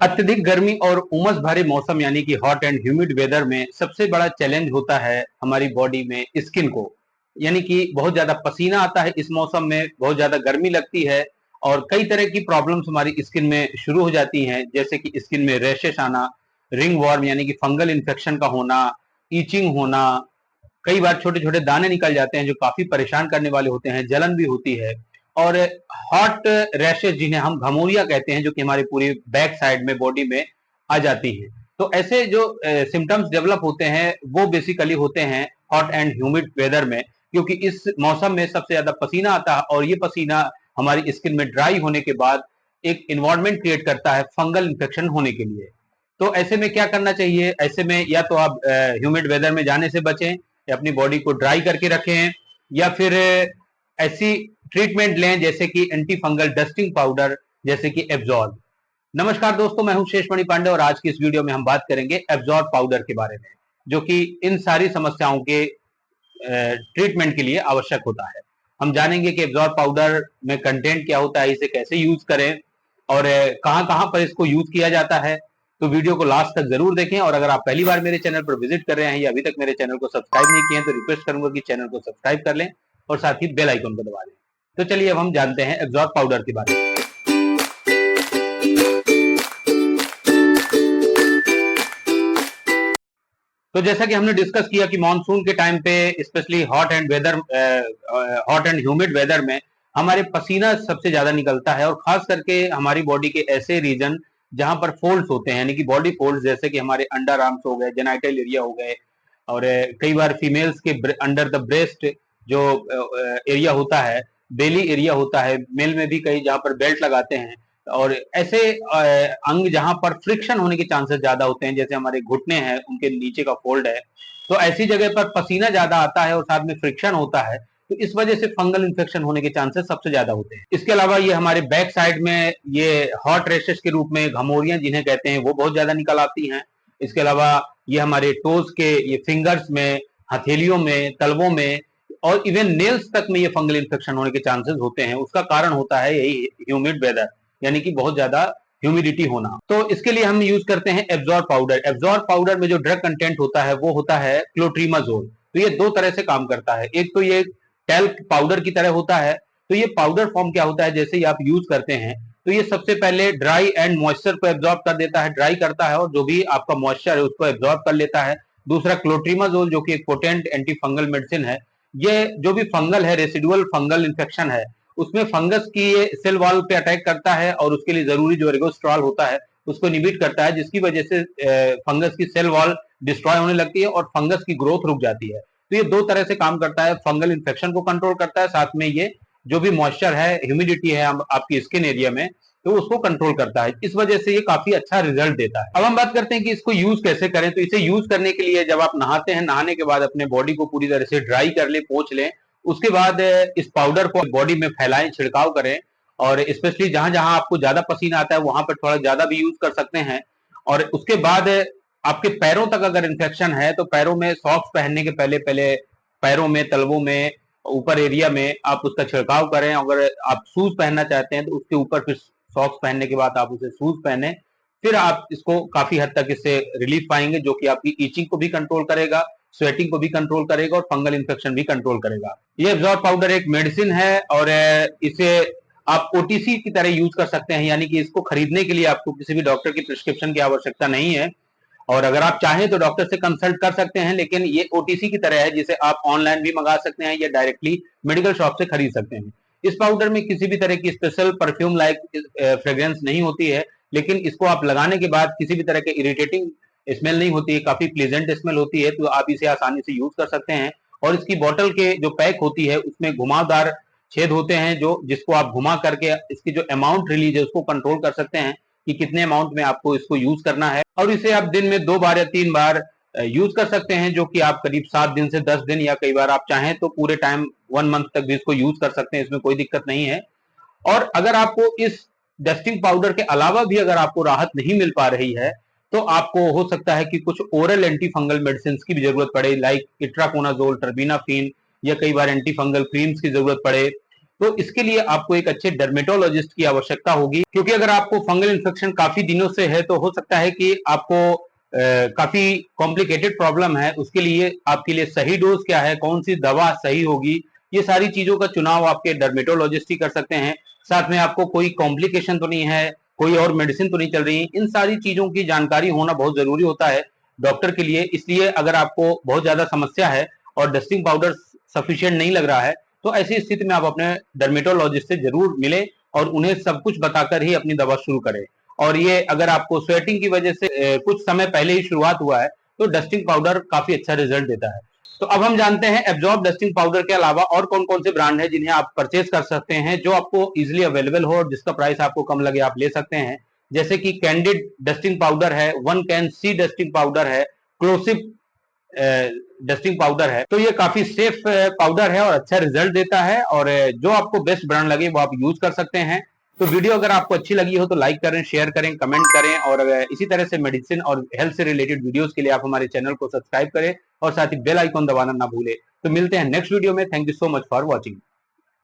अत्यधिक गर्मी और उमस भरे मौसम यानी कि हॉट एंड ह्यूमिड वेदर में सबसे बड़ा चैलेंज होता है हमारी बॉडी में स्किन को। यानी कि बहुत ज्यादा पसीना आता है इस मौसम में, बहुत ज्यादा गर्मी लगती है और कई तरह की प्रॉब्लम्स हमारी स्किन में शुरू हो जाती हैं, जैसे कि स्किन में रैशेस आना, रिंग वॉर्म यानी कि फंगल इन्फेक्शन का होना, ईचिंग होना, कई बार छोटे छोटे दाने निकल जाते हैं जो काफी परेशान करने वाले होते हैं, जलन भी होती है। और हॉट रैशेज जिन्हें हम घमौरिया कहते हैं, जो कि हमारे पूरी बैक साइड में बॉडी में आ जाती है। तो ऐसे जो सिम्टम्स डेवलप होते हैं वो बेसिकली होते हैं हॉट एंड ह्यूमिड वेदर में, क्योंकि इस मौसम में सबसे ज्यादा पसीना आता है और ये पसीना हमारी स्किन में ड्राई होने के बाद एक इन्वायरमेंट क्रिएट करता है फंगल इन्फेक्शन होने के लिए। तो ऐसे में क्या करना चाहिए? ऐसे में या तो आप ह्यूमिड वेदर में जाने से बचें या अपनी बॉडी को ड्राई करके रखें, या फिर ऐसी ट्रीटमेंट लें जैसे कि एंटी फंगल डस्टिंग पाउडर, जैसे कि एब्जॉर्ब। नमस्कार दोस्तों, मैं हूं शेषमणि पांडे और आज की इस वीडियो में हम बात करेंगे एब्जॉर्ब पाउडर के बारे में, जो कि इन सारी समस्याओं के ट्रीटमेंट के लिए आवश्यक होता है। हम जानेंगे कि एब्जॉर्ब पाउडर में कंटेंट क्या होता है, इसे कैसे यूज करें और कहां कहां पर इसको यूज किया जाता है। तो वीडियो को लास्ट तक जरूर देखें और अगर आप पहली बार मेरे चैनल पर विजिट कर रहे हैं या अभी तक मेरे चैनल को सब्सक्राइब नहीं किए हैं तो रिक्वेस्ट करूंगा कि चैनल को सब्सक्राइब कर लें और साथ ही बेल आइकन को दबा दें। तो चलिए अब हम जानते हैं एब्जॉर्ब पाउडर के बारे में। तो जैसा कि हमने डिस्कस किया कि मानसून के टाइम पे specially hot and humid weather में हमारे पसीना सबसे ज्यादा निकलता है और खास करके हमारी बॉडी के ऐसे रीजन जहां पर फोल्ड्स होते हैं, यानी कि बॉडी फोल्ड्स, जैसे कि हमारे अंडर आर्म्स हो गए, जेनाइटल एरिया हो गए, और कई बार फीमेल्स के अंडर द ब्रेस्ट जो एरिया होता है, बेली एरिया होता है, मेल में भी कई जहां पर बेल्ट लगाते हैं, और ऐसे अंग जहां पर फ्रिक्शन होने के चांसेस ज्यादा होते हैं, जैसे हमारे घुटने हैं उनके नीचे का फोल्ड है, तो ऐसी जगह पर पसीना ज्यादा आता है और साथ में फ्रिक्शन होता है, तो इस वजह से फंगल इन्फेक्शन होने के चांसेस सबसे ज्यादा होते हैं। इसके अलावा ये हमारे बैक साइड में ये हॉट रैशेस के रूप में घमौरियां जिन्हें कहते हैं वो बहुत ज्यादा निकल आती हैं। इसके अलावा ये हमारे टोज के ये फिंगर्स में, हथेलियों में, तलवों में और इवन नेल्स तक में ये फंगल इन्फेक्शन होने के चांसेस होते हैं। उसका कारण होता है यही ह्यूमिड वेदर, यानी कि बहुत ज्यादा ह्यूमिडिटी होना। तो इसके लिए हम यूज करते हैं एब्जॉर्ब पाउडर। एब्जॉर्ब पाउडर में जो ड्रग कंटेंट होता है वो होता है क्लोट्रीमाजोल। तो ये दो तरह से काम करता है, एक तो ये टेल्क पाउडर की तरह होता है। तो ये पाउडर फॉर्म क्या होता है, जैसे ही आप यूज करते हैं तो ये सबसे पहले ड्राई एंड मॉइस्चर को एब्जॉर्ब कर देता है, ड्राई करता है और जो भी आपका मॉइस्चर है उसको एब्जॉर्ब कर लेता है। दूसरा क्लोट्रीमाजोल, जो कि एक पोटेंट एंटी फंगल मेडिसिन है। ये जो भी फंगल है, रेसिडुअल फंगल इन्फेक्शन है, उसमें फंगस की ये सेल वॉल पे अटैक करता है और उसके लिए जरूरी जो एर्गोस्ट्रॉल होता है उसको इनहिबिट करता है, जिसकी वजह से फंगस की सेल वॉल डिस्ट्रॉय होने लगती है और फंगस की ग्रोथ रुक जाती है। तो ये दो तरह से काम करता है, फंगल इन्फेक्शन को कंट्रोल करता है, साथ में ये जो भी मॉइस्चर है, ह्यूमिडिटी है आपकी स्किन एरिया में, तो उसको कंट्रोल करता है। इस वजह से ये काफी अच्छा रिजल्ट देता है। अब हम बात करते हैं कि इसको यूज कैसे करें। तो इसे यूज करने के लिए जब आप नहाते हैं, नहाने के बाद अपने बॉडी को पूरी तरह से ड्राई कर ले, पोंछ लें। उसके बाद इस पाउडर को बॉडी में फैलाएं, छिड़काव करें, और स्पेशली जहां जहां आपको ज्यादा पसीना आता है वहां पर थोड़ा ज्यादा भी यूज कर सकते हैं। और उसके बाद आपके पैरों तक अगर इन्फेक्शन है तो पैरों में सॉक्स पहनने के पहले पहले पैरों में, तलवों में, ऊपर एरिया में आप उसका छिड़काव करें। अगर आप शूज पहनना चाहते हैं तो उसके ऊपर फिर सॉक्स पहनने के बाद आप उसे शूज पहने, फिर आप इसको काफी हद तक इससे रिलीफ पाएंगे, जो कि आपकी ईचिंग को भी कंट्रोल करेगा, स्वेटिंग को भी कंट्रोल करेगा और फंगल इन्फेक्शन भी कंट्रोल करेगा। ये एब्जॉर्ब पाउडर एक मेडिसिन है और इसे आप ओटीसी की तरह यूज कर सकते हैं, यानी कि इसको खरीदने के लिए आपको किसी भी डॉक्टर की प्रिस्क्रिप्शन की आवश्यकता नहीं है। और अगर आप चाहें तो डॉक्टर से कंसल्ट कर सकते हैं, लेकिन ये ओटीसी की तरह है, जिसे आप ऑनलाइन भी मंगा सकते हैं या डायरेक्टली मेडिकल शॉप से खरीद सकते हैं। इस पाउडर में किसी भी तरह की स्पेशल परफ्यूम लाइक फ्रेग्रेंस नहीं होती है, लेकिन इसको आप लगाने के बाद किसी भी तरह के इरिटेटिंग स्मेल नहीं होती है, काफी प्लेजेंट स्मेल होती है। तो आप इसे आसानी से यूज कर सकते हैं। और इसकी बोतल के जो पैक होती है उसमें घुमावदार छेद होते हैं, जो जिसको आप घुमा करके इसकी जो अमाउंट रिलीज है उसको कंट्रोल कर सकते हैं कि कितने अमाउंट में आपको इसको यूज करना है। और इसे आप दिन में 2 बार या 3 बार यूज कर सकते हैं, जो कि आप करीब 7 दिन से 10 दिन या कई बार आप चाहें तो पूरे टाइम 1 मंथ तक भी इसको यूज कर सकते हैं, इसमें कोई दिक्कत नहीं है। और अगर आपको इस डस्टिंग पाउडर के अलावा भी अगर आपको राहत नहीं मिल पा रही है तो आपको हो सकता है कि कुछ ओरल एंटी फंगल मेडिसिन की भी जरूरत पड़े, लाइक इट्राकोनाजोल, टर्बिनाफिन, या कई बार एंटी फंगल क्रीम्स की जरूरत पड़े। तो इसके लिए आपको एक अच्छे डर्मेटोलॉजिस्ट की आवश्यकता होगी, क्योंकि अगर आपको फंगल इन्फेक्शन काफी दिनों से है तो हो सकता है कि आपको काफी कॉम्प्लिकेटेड प्रॉब्लम है। उसके लिए आपके लिए सही डोज क्या है, कौन सी दवा सही होगी, ये सारी चीजों का चुनाव आपके डर्मेटोलॉजिस्ट ही कर सकते हैं। साथ में आपको कोई कॉम्प्लिकेशन तो नहीं है, कोई और मेडिसिन तो नहीं चल रही, इन सारी चीजों की जानकारी होना बहुत जरूरी होता है डॉक्टर के लिए। इसलिए अगर आपको बहुत ज्यादा समस्या है और डस्टिंग पाउडर सफिशिएंट नहीं लग रहा है, तो ऐसी स्थिति में आप अपने डर्मेटोलॉजिस्ट से जरूर मिले और उन्हें सब कुछ बताकर ही अपनी दवा शुरू करें। और ये अगर आपको स्वेटिंग की वजह से कुछ समय पहले ही शुरुआत हुआ है, तो डस्टिंग पाउडर काफी अच्छा रिजल्ट देता है। तो अब हम जानते हैं एब्जॉर्ब डस्टिंग पाउडर के अलावा और कौन कौन से ब्रांड है जिन्हें आप परचेज कर सकते हैं, जो आपको इजिली अवेलेबल हो और जिसका प्राइस आपको कम लगे, आप ले सकते हैं। जैसे कि कैंडिड डस्टिंग पाउडर है, one can see dusting powder है, क्लोसिव डस्टिंग पाउडर है। तो ये काफी सेफ पाउडर है और अच्छा रिजल्ट देता है, और जो आपको बेस्ट ब्रांड लगे वो आप यूज कर सकते हैं। तो वीडियो अगर आपको अच्छी लगी हो तो लाइक करें, शेयर करें, कमेंट करें, और इसी तरह से मेडिसिन और हेल्थ से रिलेटेड वीडियोस के लिए आप हमारे चैनल को सब्सक्राइब करें और साथ ही बेल आइकॉन दबाना ना भूलें। तो मिलते हैं नेक्स्ट वीडियो में। Thank you so much for watching.